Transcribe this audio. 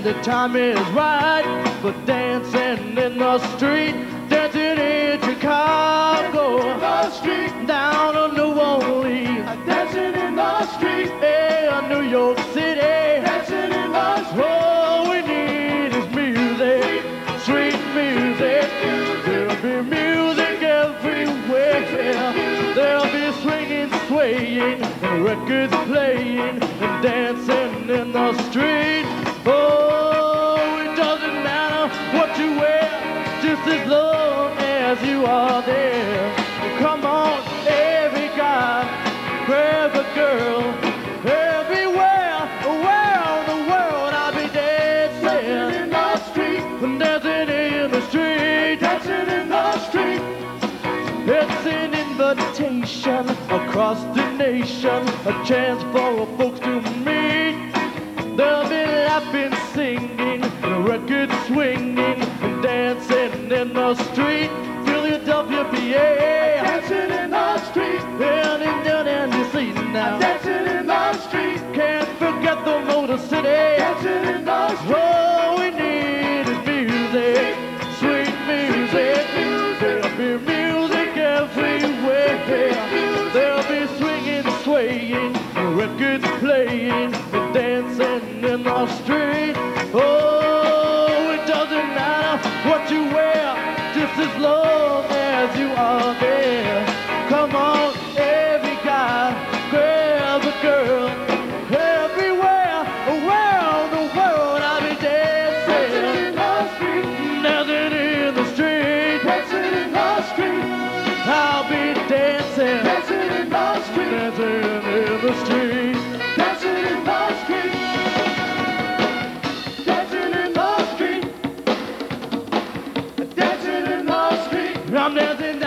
the time is right for dancing in the street, dancing in Chicago, the street, down on New Orleans, dancing in the street, yeah, New York City, dancing in the street. all we need is music, sweet music. There'll be music everywhere. There'll be swinging, swaying, and records playing, and dancing in the street. Oh, it doesn't matter what you wear, just as long as you are there. Come on, every guy, grab a girl, everywhere, around the world, I'll be dancing In the street, dancing in the street. dancing in the street. It's an invitation across the nation, a chance for folks to meet. They'll be laughing, singing, records swinging, and dancing in the street. Philadelphia, PA, Dancing in the street, and you see now. dancing in the street, Can't forget the Motor City. dancing in the street. All we need is music, sweet music. There'll be music everywhere. There'll be swinging, swaying, records playing, and dancing in the street. Oh, it doesn't matter what you wear, just as long as you are there. Come on, every guy, grab a girl. Everywhere, around the world, I'll be dancing. In the street, Dancing in the street, dancing in the street, I'll be dancing. dancing in the street, Dancing in the street. dancing in the street, dancing in the street, dancing in the street. I'm dancing